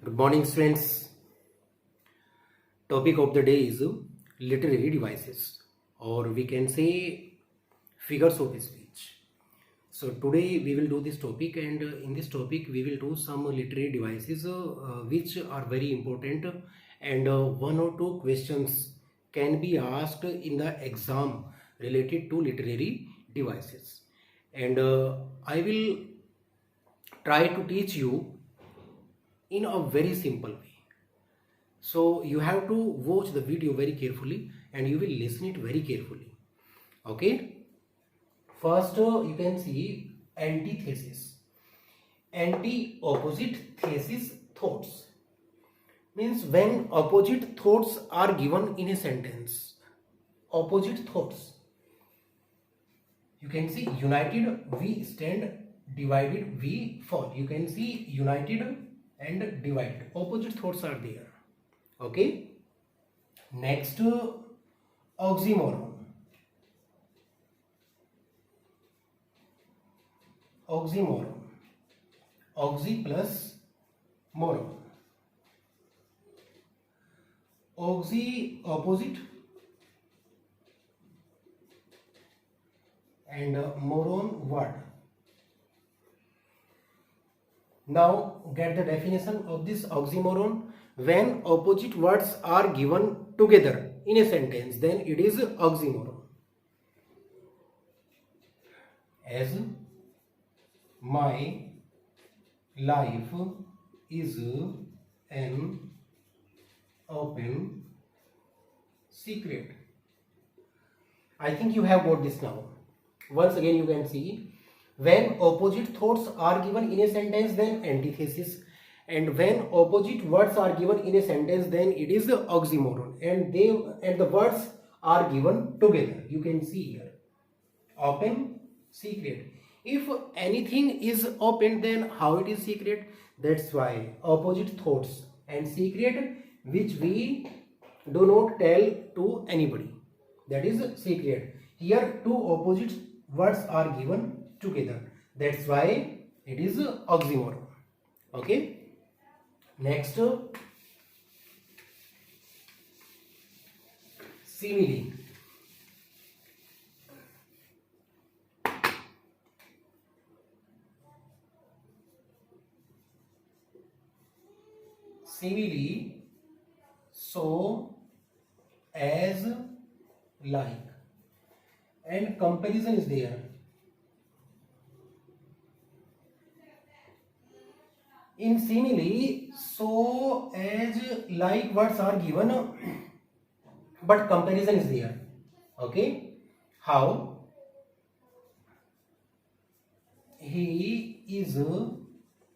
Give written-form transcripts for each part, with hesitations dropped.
Good morning, students. Topic of the day is literary devices, or we can say figures of speech. So today we will do this topic, and in this topic we will do some literary devices which are very important, and one or two questions can be asked in the exam related to literary devices. And I will try to teach you in a very simple way. So you have to watch the video very carefully and you will listen it very carefully. Okay. First, you can see antithesis. Anti-opposite thesis thoughts means when opposite thoughts are given in a sentence. Opposite thoughts. You can see united we stand, divided we fall. You can see united and divided. Opposite thoughts are there. Okay. Next, oxymoron. Oxymoron. Oxy plus moron. Oxy opposite and moron word. Now get the definition of this oxymoron. When opposite words are given together in a sentence, then it is oxymoron. As my life is an open secret. I think you have got this now. Once again you can see when opposite thoughts are given in a sentence, then antithesis, and when opposite words are given in a sentence, then it is the oxymoron, and the words are given together. You can see here open secret. If anything is open, then how it is secret? That's why opposite thoughts and secret which we do not tell to anybody, that is secret. Here two opposite words are given together, that's why it is oxymoron. Okay. Next, simile. Simile, so, as, like, and comparison is there. In simile, so, as, like words are given, but comparison is there. Okay. How? He is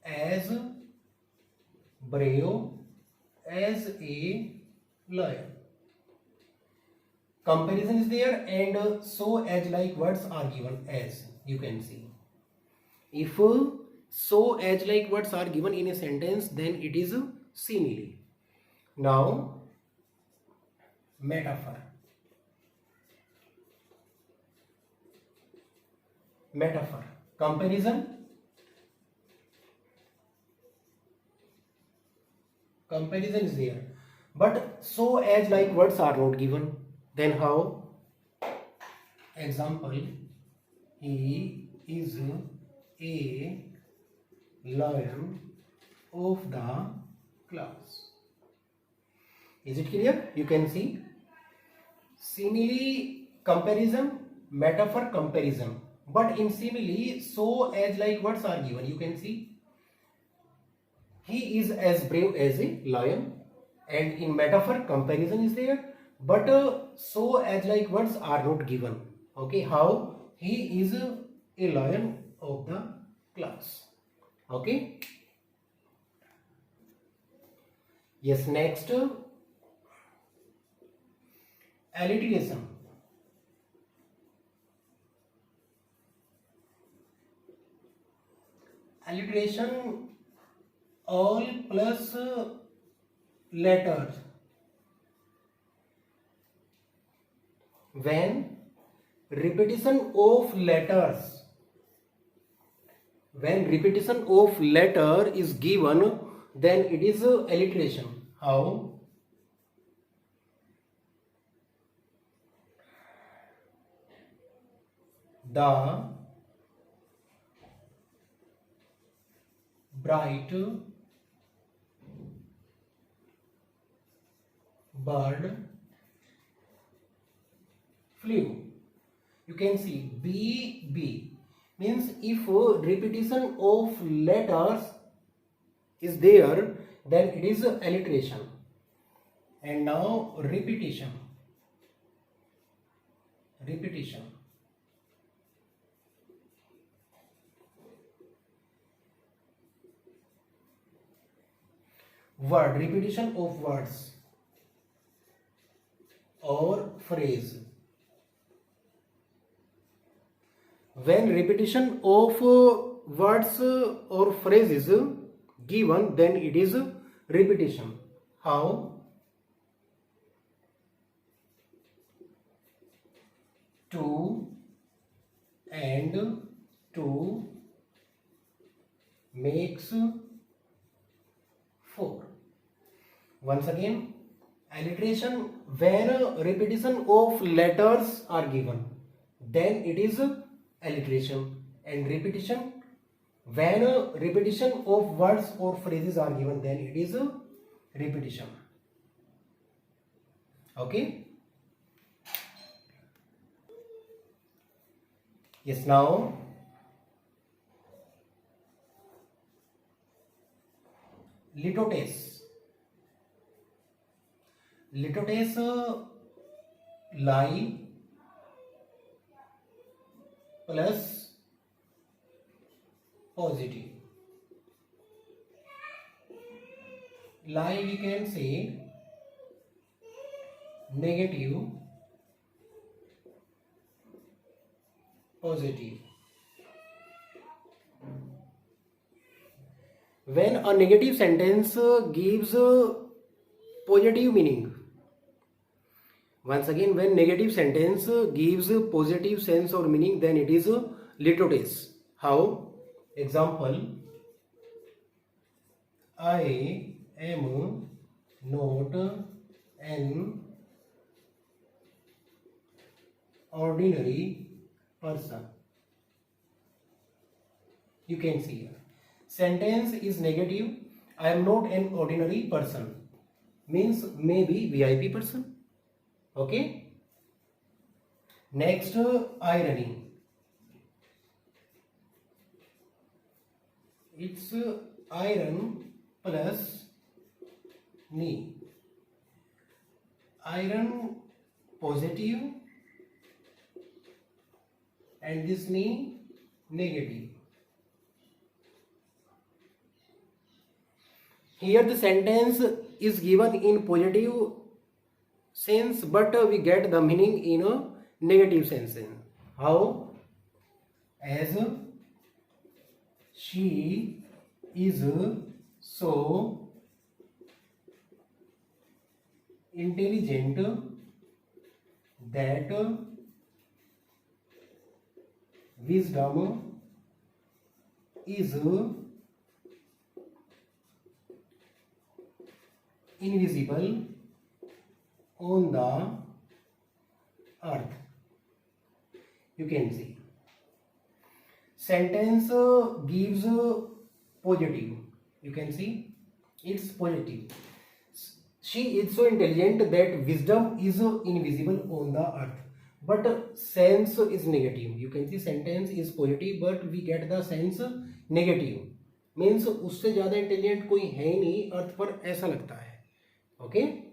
as brave as a lion. Comparison is there, and so, as, like words are given as. You can see. If so, as, like words are given in a sentence, then it is a simile. Now, metaphor. Metaphor. Comparison. Comparison is there, but so, as, like words are not given. Then how? Example, he is a lion of the class. Is it clear? You can see simile, comparison, metaphor, comparison. But in simile, so, as, like words are given. You can see he is as brave as a lion, and in metaphor comparison is there, but so, as, like words are not given. Okay. How? He is a lion of the class. Okay. Yes. Next, alliteration. Alliteration, all plus letters. When repetition of letters, when repetition of letter is given then it is alliteration. How? The bright bird flew. You can see B means if repetition of letters is there, then it is alliteration. And now repetition. Word, repetition of words or phrase. When repetition of words or phrase is given, then it is repetition. How? Two and two makes four. Once again, alliteration, when repetition of letters are given, then it is alliteration. And repetition, when repetition of words or phrases are given, then it is repetition. Okay? Yes, now litotes. Litotes lie plus positive. Lie we can say negative, positive. When a negative sentence gives positive meaning. Once again, when negative sentence gives positive sense or meaning, then it is litotes. How? Example, I am not an ordinary person. You can see here. Sentence is negative. I am not an ordinary person. Means maybe VIP person. Okay. Next, irony. It's iron plus knee. Iron positive and this knee negative. Here the sentence is given in positive sense, but we get the meaning in a negative sense. How? As she is so intelligent that wisdom is invisible on the earth. You can see. Sentence gives positive. You can see it's positive. She is so intelligent that wisdom is invisible on the earth. But sense is negative. You can see sentence is positive, but we get the sense negative. Means उससे ज़्यादा intelligent कोई है नहीं अर्थ पर, ऐसा लगता है. Okay?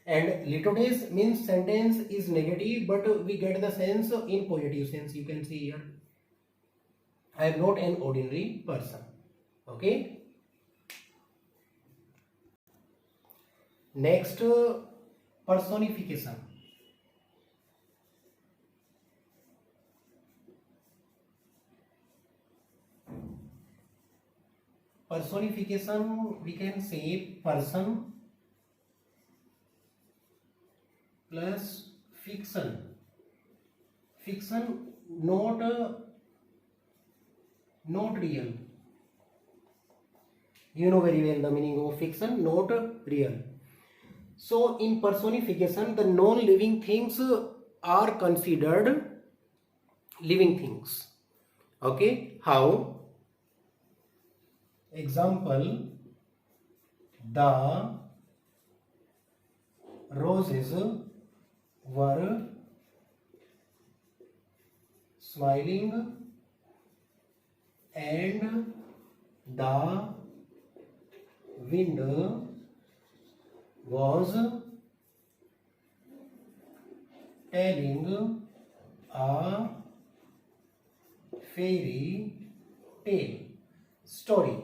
And litotes means sentence is negative, but we get the sense in positive sense. You can see here. I am not an ordinary person. Okay? Next, personification. Personification, we can say person plus fiction. Fiction, not real. You know very well the meaning of fiction, not real. So in personification, the non-living things are considered living things. Okay, how? Example, the roses were smiling and the wind was telling a fairy tale story.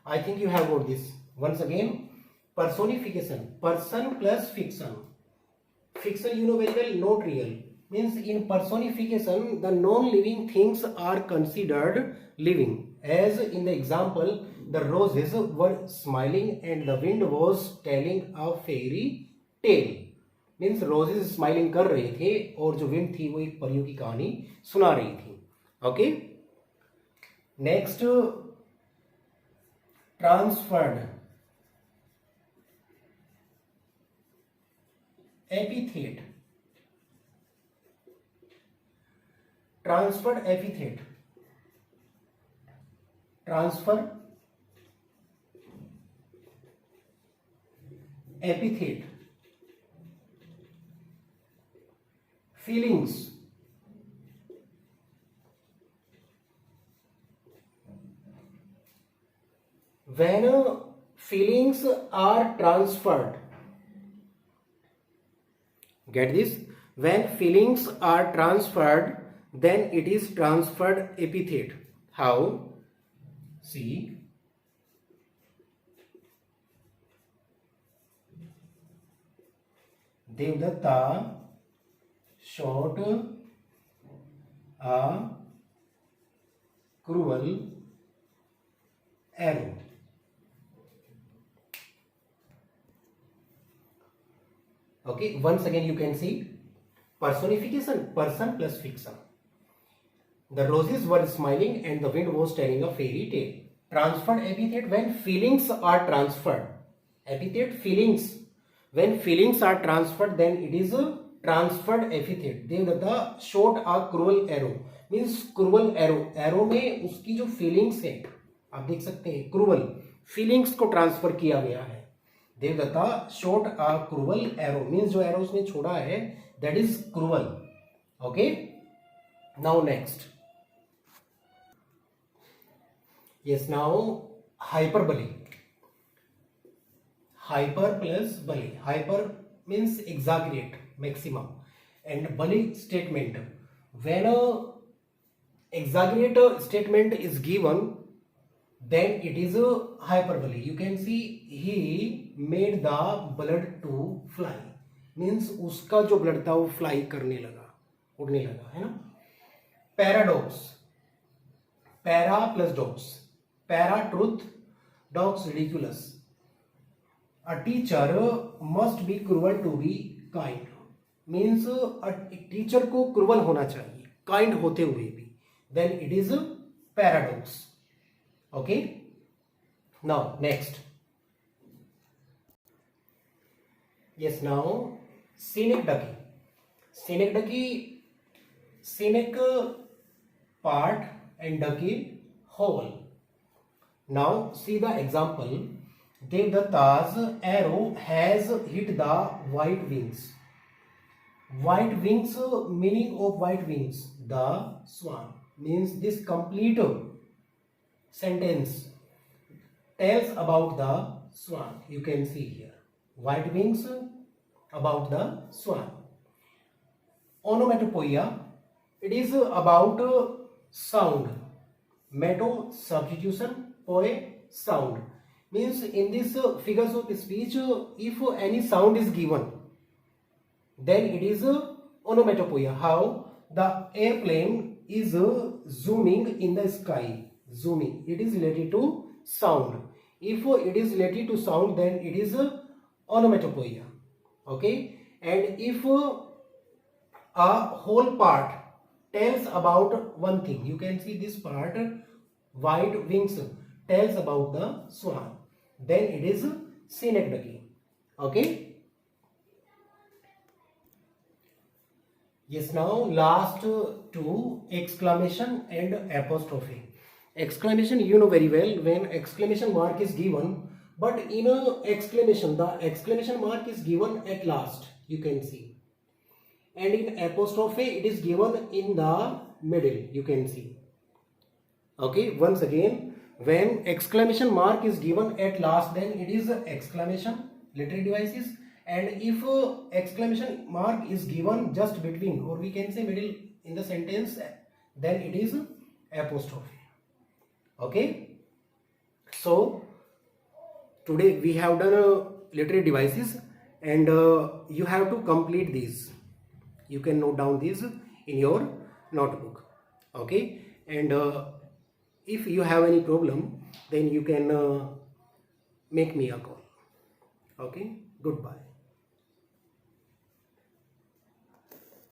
I think you have got this. Once again, personification, person plus fiction. Fiction you know very well, not real. Means in personification, the non-living things are considered living. As in the example, the roses were smiling and the wind was telling a fairy tale. Means roses smiling कर रहे थे और जो wind थी वो एक परियों की कहानी सुना रही थी. Okay, next, transferred epithet. Transferred epithet, transfer epithet. Feelings. When feelings are transferred, get this, when feelings are transferred, then it is transferred epithet. How? See, Devdatta shot a cruel arrow. Okay, once again you can see personification, person plus fiction. The roses were smiling and the wind was telling a fairy tale. Transferred epithet, when feelings are transferred. Epithet, feelings. When feelings are transferred, then it is a transferred epithet. Devdatta shot a cruel arrow, means cruel arrow. Arrow में उसकी जो feelings है आप देख सकते हैं, cruel feelings को transfer किया गया है. Devdatta shot a cruel arrow, means जो एरो उसने छोड़ा है that is cruel. Okay, now next. Yes, now hyperbole. Hyper plus Bali. Hyper means exaggerate, maximum, and bully statement. When a exaggerate statement is given, then it is a hyperbole. You can see he made the blood to fly, means उसका जो blood था वो fly करने लगा, उड़ने लगा, है ना. Paradox. Para plus dogs. Para truth, dogs ridiculous. A teacher must be cruel to be kind. Means एक टीचर को क्रूअल होना चाहिए काइंड होते हुए भी. Then it is a paradox. Okay. Now next. Yes, now synecdoche. Synecdoche, synec part and ducky whole. Now see the example. Devdatta's arrow has hit the white wings. White wings, meaning of white wings, the swan. Means this complete sentence tells about the swan. You can see here white wings about the swan. Onomatopoeia, it is about sound. Meto, substitution, poe, sound. Means in this figures of speech, if any sound is given, then it is onomatopoeia. How? The airplane is zooming in the sky. Zooming, it is related to sound. If it is related to sound, then it is onomatopoeia. Okay, and if a whole part tells about one thing, you can see this part, white wings tells about the swan, then it is synecdoche. Okay. Yes, now last two, exclamation and apostrophe. Exclamation, you know very well, when exclamation mark is given, but in a exclamation, the exclamation mark is given at last, you can see. And in apostrophe, it is given in the middle, you can see. Okay, once again, when exclamation mark is given at last, then it is exclamation, literary devices. And if exclamation mark is given just between, or we can say middle in the sentence, then it is apostrophe. Okay, so today we have done literary devices, and you have to complete these. You can note down these in your notebook. Okay, and if you have any problem, then you can make me a call. Okay, goodbye.